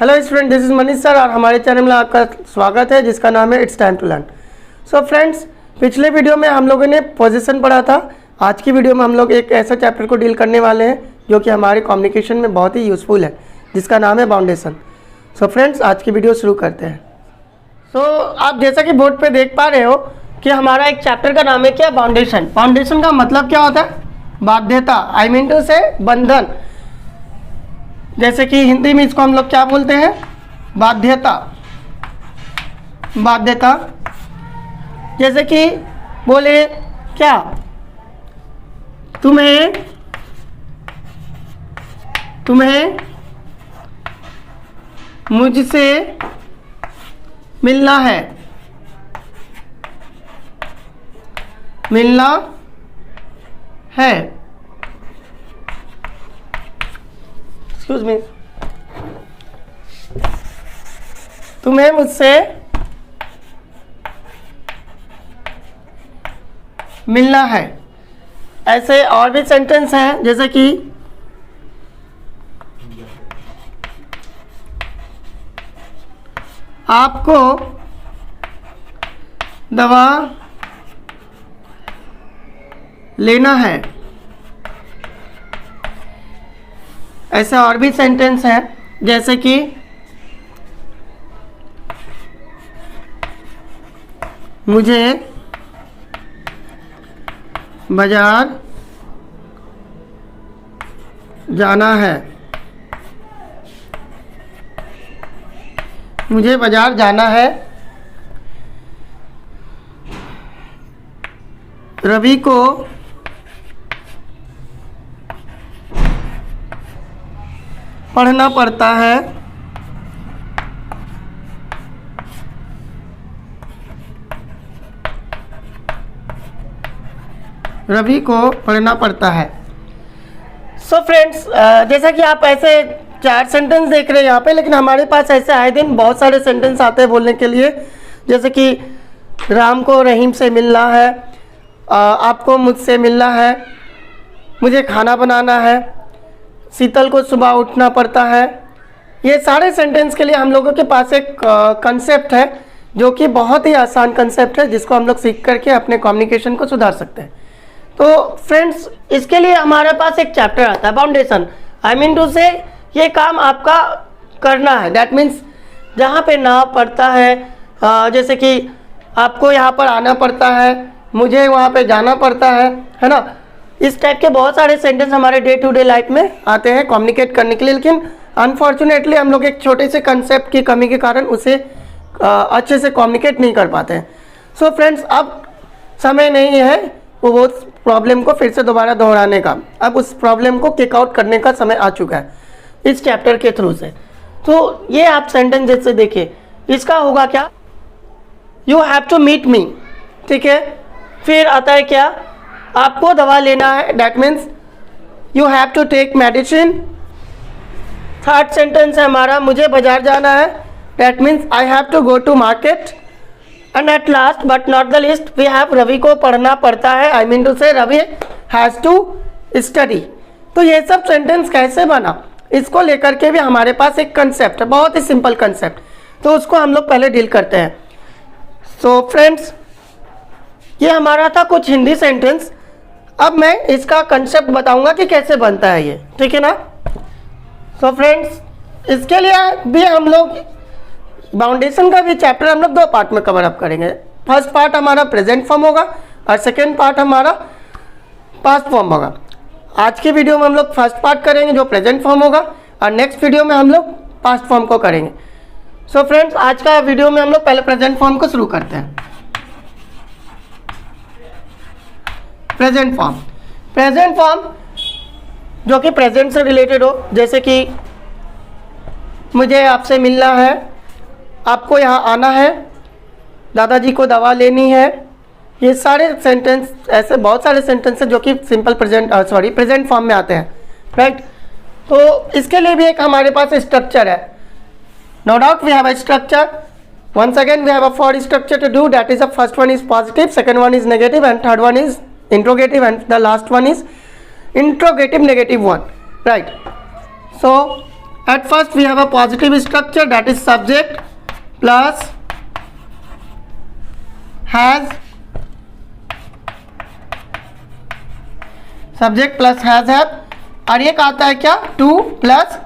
Hello student, this is Manish sir और हमारे channel में आपका स्वागत है जिसका नाम है it's time to learn. So friends, पिछले वीडियो में हम लोगों ने पोजीशन पढ़ा था। आज की वीडियो में हम लोग एक ऐसा चैप्टर को डील करने वाले हैं जो कि हमारे कम्युनिकेशन में बहुत ही यूज़फुल है, जिसका नाम है बाउंडेशन। सो फ्रेंड्स, आज की वीडियो शुरू करते हैं। सो आप जैसा कि बोर्ड पर देख पा रहे हो कि हमारा एक चैप्टर का नाम है क्या, बाउंडेशन। बाउंडेशन का मतलब क्या होता है? बाध्यता, आई मीन टू से बंधन। जैसे कि हिंदी में इसको हम लोग क्या बोलते हैं? बाध्यता। बाध्यता जैसे कि बोले क्या, तुम्हें मुझसे मिलना है, एक्सक्यूज मी, तुम्हें मुझसे मिलना है। ऐसे और भी सेंटेंस हैं जैसे कि आपको दवा लेना है। ऐसे और भी सेंटेंस हैं जैसे कि मुझे बाजार जाना है। मुझे बाजार जाना है। रवि को पढ़ना पड़ता है। रवि को पढ़ना पड़ता है। सो फ्रेंड्स, जैसा कि आप ऐसे 4 सेंटेंस देख रहे हैं यहाँ पे, लेकिन हमारे पास ऐसे आए दिन बहुत सारे सेंटेंस आते हैं बोलने के लिए। जैसे कि राम को रहीम से मिलना है, आपको मुझसे मिलना है, मुझे खाना बनाना है, शीतल को सुबह उठना पड़ता है। ये सारे सेंटेंस के लिए हम लोगों के पास एक कंसेप्ट है जो कि बहुत ही आसान कंसेप्ट है, जिसको हम लोग सीख करके अपने कम्युनिकेशन को सुधार सकते हैं। तो फ्रेंड्स, इसके लिए हमारे पास एक चैप्टर आता है बाउंडेशन। आई मीन टू से ये काम आपका करना है। दैट मीन्स जहाँ पे ना पड़ता है, जैसे कि आपको यहाँ पर आना पड़ता है, मुझे वहाँ पे जाना पड़ता है ना। इस टाइप के बहुत सारे सेंटेंस हमारे डे टू डे लाइफ में आते हैं कम्युनिकेट करने के लिए, लेकिन अनफॉर्चुनेटली हम लोग एक छोटे से कंसेप्ट की कमी के कारण उसे अच्छे से कम्युनिकेट नहीं कर पाते हैं। सो फ्रेंड्स, अब समय नहीं है वो प्रॉब्लम को फिर से दोबारा दोहराने का। अब उस प्रॉब्लम को किक आउट करने का समय आ चुका है इस चैप्टर के थ्रू से। तो ये आप सेंटेंस जैसे देखिए, इसका होगा क्या, you have to meet me, ठीक है। फिर आता है क्या, आपको दवा लेना है, that means you have to take medicine. Third sentence है हमारा, मुझे बाजार जाना है, that means I have to go to market. And at last but not the list, we have Ravi को पढ़ना पड़ता है, आई मीन टू से रवि हैज़ टू स्टडी। तो ये सब सेंटेंस कैसे बना, इसको लेकर के भी हमारे पास एक कंसेप्ट है, बहुत ही सिंपल कंसेप्ट। तो उसको हम लोग पहले डील करते हैं। सो फ्रेंड्स, ये हमारा था कुछ हिंदी सेंटेंस। अब मैं इसका कंसेप्ट बताऊंगा कि कैसे बनता है ये, ठीक है ना। सो फ्रेंड्स, इसके लिए भी हम लोग बाउंडेशन का भी चैप्टर हम लोग 2 पार्ट में कवर अप करेंगे। फर्स्ट पार्ट हमारा प्रेजेंट फॉर्म होगा और सेकेंड पार्ट हमारा पास्ट फॉर्म होगा। आज के वीडियो में हम लोग फर्स्ट पार्ट करेंगे जो प्रेजेंट फॉर्म होगा, और नेक्स्ट वीडियो में हम लोग पास्ट फॉर्म को करेंगे। सो फ्रेंड्स, आज का वीडियो में हम लोग पहले प्रेजेंट फॉर्म को शुरू करते हैं। प्रेजेंट फॉर्म जो कि प्रेजेंट से रिलेटेड हो, जैसे कि मुझे आपसे मिलना है, आपको यहाँ आना है, दादाजी को दवा लेनी है। ये सारे सेंटेंस, ऐसे बहुत सारे सेंटेंस हैं जो कि सिंपल प्रेजेंट फॉर्म में आते हैं, राइट। तो इसके लिए भी एक हमारे पास स्ट्रक्चर है। No doubt we have a structure. Once again, we have a for structure to do. That is, the first one is positive, second one is negative, and third one is interrogative, and the last one is interrogative negative one. Right. So At first we have a positive structure, that is subject plus has, subject plus has have, और ये आता है क्या 2 plus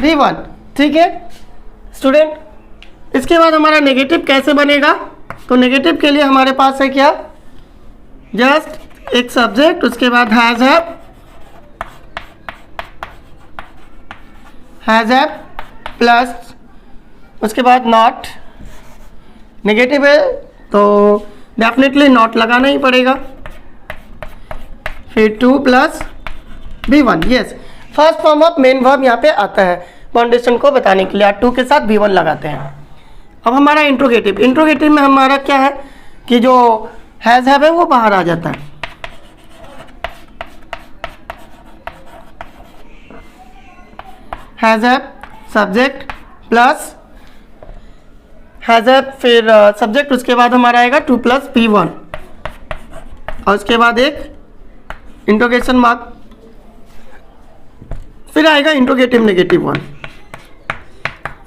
V1। ठीक है student, इसके बाद हमारा नेगेटिव कैसे बनेगा? तो नेगेटिव के लिए हमारे पास है क्या, जस्ट एक सब्जेक्ट, उसके बाद हैज हैव प्लस उसके बाद नॉट। नेगेटिव है तो डेफिनेटली नॉट लगाना ही पड़ेगा, फिर 2 plus V1। Yes, first form of main verb यहाँ पे आता है फाउंडेशन को बताने के लिए। 2 के साथ V1 लगाते हैं। अब हमारा इंट्रोगेटिव, इंट्रोगेटिव में हमारा क्या है कि जो हैज हैव है वो बाहर आ जाता है। Has have subject plus has have, फिर सब्जेक्ट, उसके बाद हमारा आएगा 2 प्लस V1 और उसके बाद एक इंट्रोगेशन मार्क, फिर आएगा इंट्रोगेटिव नेगेटिव 1।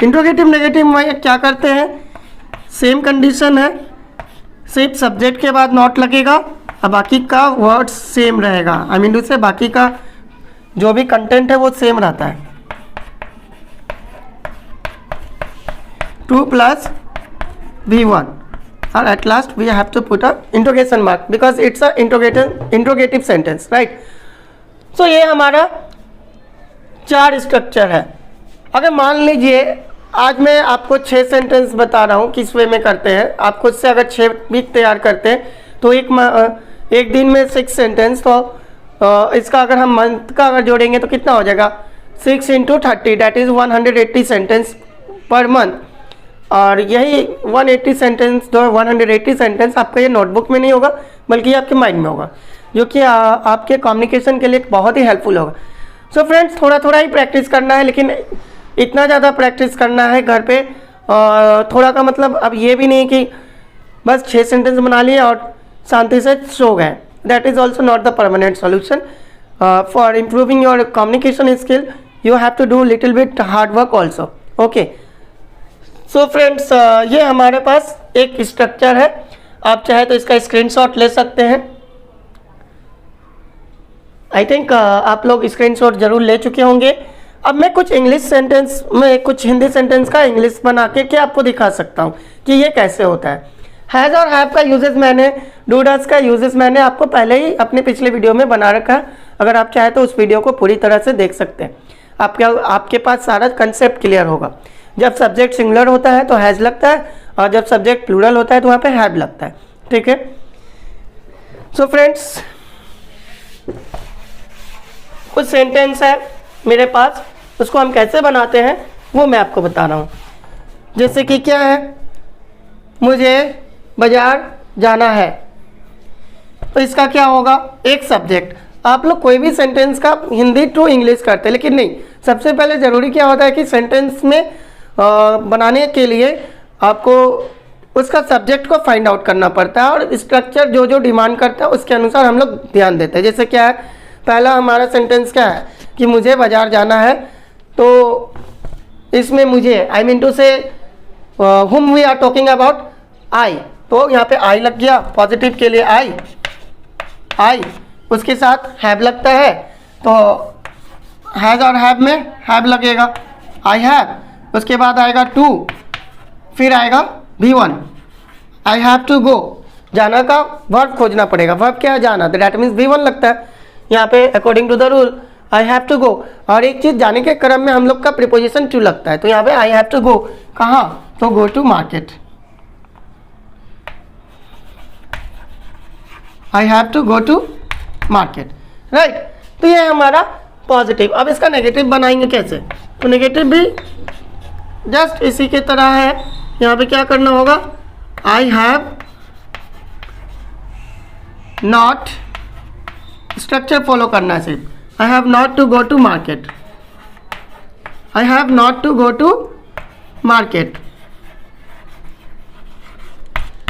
इंट्रोगेटिव नेगेटिव में क्या करते हैं, सेम कंडीशन है, सिर्फ सब्जेक्ट के बाद नॉट लगेगा और बाकी का वर्ड सेम रहेगा। आई मीन टू से बाकी का जो भी कंटेंट है वो सेम रहता है। 2 प्लस V1 और at last we have to put a interrogation mark because it's a interrogative sentence, right. So ये हमारा 4 स्ट्रक्चर है। अगर मान लीजिए आज मैं आपको 6 सेंटेंस बता रहा हूँ किस वे में करते हैं, आप खुद से अगर 6 भी तैयार करते हैं तो एक दिन में 6 सेंटेंस, तो इसका अगर हम मंथ का अगर जोड़ेंगे तो कितना हो जाएगा, 6 × 30 that is 180 sentence per month. और यही 180 सेंटेंस, जो 180 सेंटेंस आपका ये नोटबुक में नहीं होगा बल्कि ये आपके माइंड में होगा, जो कि आपके कम्युनिकेशन के लिए बहुत ही हेल्पफुल होगा। सो फ्रेंड्स, थोड़ा थोड़ा ही प्रैक्टिस करना है, लेकिन इतना ज़्यादा प्रैक्टिस करना है घर पे। थोड़ा का मतलब अब ये भी नहीं कि बस 6 सेंटेंस बना लिए और शांति से सो गए। That is also not the permanent solution. For improving your communication skill you have to do little bit hard work also. Okay, so friends, ये हमारे पास एक स्ट्रक्चर है। आप चाहे तो इसका स्क्रीनशॉट ले सकते हैं। आई थिंक आप लोग स्क्रीनशॉट जरूर ले चुके होंगे। अब मैं कुछ इंग्लिश सेंटेंस में कुछ हिंदी सेंटेंस का इंग्लिश बना के आपको दिखा सकता हूँ कि ये कैसे होता है। हैज़ और हैव का यूजेस मैंने, डू डज का यूजेस मैंने आपको पहले ही अपने पिछले वीडियो में बना रखा है। अगर आप चाहे तो उस वीडियो को पूरी तरह से देख सकते हैं। आपके पास सारा कंसेप्ट क्लियर होगा। जब सब्जेक्ट सिंगुलर होता है तो हैज़ लगता है और जब सब्जेक्ट प्लूरल होता है तो वहाँ पे हैव लगता है। ठीक है, सो फ्रेंड्स, कुछ सेंटेंस है मेरे पास, उसको हम कैसे बनाते हैं वो मैं आपको बता रहा हूँ। जैसे कि क्या है, मुझे बाजार जाना है, तो इसका क्या होगा, एक सब्जेक्ट। आप लोग कोई भी सेंटेंस का हिंदी टू इंग्लिश करते हैं, लेकिन नहीं, सबसे पहले ज़रूरी क्या होता है कि सेंटेंस में बनाने के लिए आपको उसका सब्जेक्ट को फाइंड आउट करना पड़ता है और स्ट्रक्चर जो जो डिमांड करता है उसके अनुसार हम लोग ध्यान देते हैं। जैसे क्या है, पहला हमारा सेंटेंस क्या है कि मुझे बाजार जाना है, तो इसमें मुझे, I mean to say whom we are talking about, I, तो यहाँ पे आई लग गया, पॉजिटिव के लिए आई, उसके साथ हैव लगता है तो हैज़ और हैव में हैव लगेगा, आई हैव, उसके बाद आएगा 2, फिर आएगा V1, आई हैव टू गो, जाना का वर्ब खोजना पड़ेगा। वर्ब क्या है, जाना, तो डैट मीन्स V1 लगता है यहाँ पे according to the rule, I have to go. और एक चीज़, जाने के क्रम में हम लोग का प्रीपोजिशन टू लगता है, तो यहाँ पे आई हैव टू गो कहाँ, तो go to market, I have to go to market, right. तो ये हमारा पॉजिटिव। अब इसका नेगेटिव बनाएंगे कैसे, तो नेगेटिव भी जस्ट इसी के तरह है। यहाँ पे क्या करना होगा, I have not, structure follow करना है सिर्फ, I have not to go to market, I have not to go to market.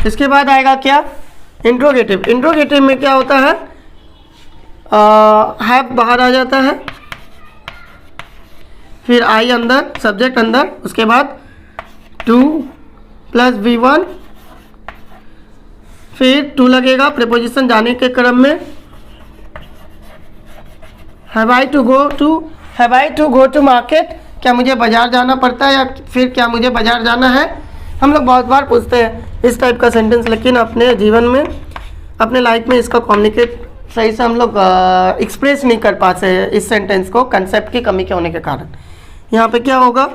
इसके बाद आएगा क्या, इंट्रोगेटिव। इंट्रोगेटिव में क्या होता है, हैव बाहर आ जाता है, फिर आई अंदर, सब्जेक्ट अंदर, उसके बाद टू प्लस V1, फिर टू लगेगा प्रीपोजिशन जाने के क्रम में। Have I to go to market, क्या मुझे बाजार जाना पड़ता है या फिर क्या मुझे बाजार जाना है। हम लोग बहुत बार पूछते हैं इस टाइप का सेंटेंस, लेकिन अपने जीवन में, अपने लाइफ में इसका कम्युनिकेट सही से हम लोग एक्सप्रेस नहीं कर पाते हैं इस सेंटेंस को, कंसेप्ट की कमी के होने के कारण। यहाँ पे क्या होगा,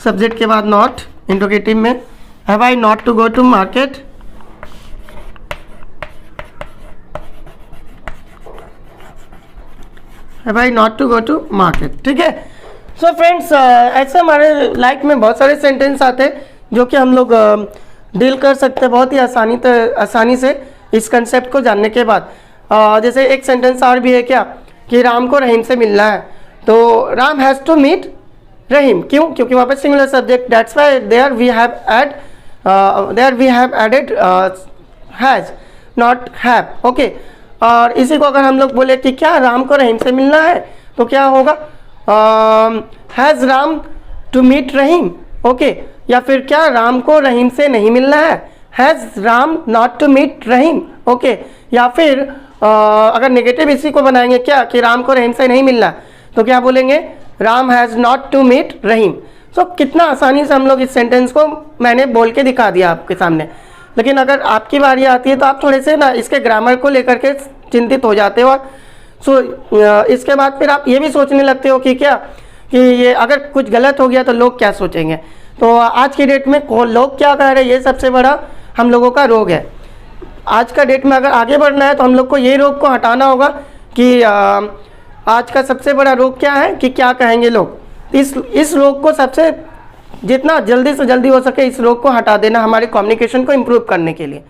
सब्जेक्ट के बाद नॉट, इंट्रोगेटिव में have I not to go to market, have I not to go to market. ठीक है। सो फ्रेंड्स, ऐसे हमारे लाइफ में बहुत सारे सेंटेंस आते हैं जो कि हम लोग डील कर सकते हैं बहुत ही आसानी से इस कंसेप्ट को जानने के बाद। जैसे एक सेंटेंस और भी है क्या, कि राम को रहीम से मिलना है, तो Ram has to meet Rahim. क्यों? क्योंकि वहाँ पर singular subject, that's why there we have added has, not have. Okay. और इसी को अगर हम लोग बोले कि क्या राम को रहीम से मिलना है, तो क्या होगा, has Ram to meet Rahim. Okay. या फिर क्या राम को रहीम से नहीं मिलना है, has Ram not to meet Rahim. Okay. या फिर अगर नेगेटिव इसी को बनाएंगे क्या, कि राम को रहीम से नहीं मिलना, तो क्या बोलेंगे, Ram has not to meet Rahim. So कितना आसानी से हम लोग इस सेंटेंस को मैंने बोल के दिखा दिया आपके सामने। लेकिन अगर आपकी बारी आती है तो आप थोड़े से ना इसके ग्रामर को लेकर के चिंतित हो जाते हो। और इसके बाद फिर आप ये भी सोचने लगते हो कि क्या, कि ये अगर कुछ गलत हो गया तो लोग क्या सोचेंगे। तो आज की डेट में लोग क्या कह रहे हैं, ये सबसे बड़ा हम लोगों का रोग है। आज का डेट में अगर आगे बढ़ना है तो हम लोग को ये रोग को हटाना होगा कि आज का सबसे बड़ा रोग क्या है, कि क्या कहेंगे लोग। इस रोग को सबसे जितना जल्दी से जल्दी हो सके इस रोग को हटा देना हमारे कम्युनिकेशन को इम्प्रूव करने के लिए।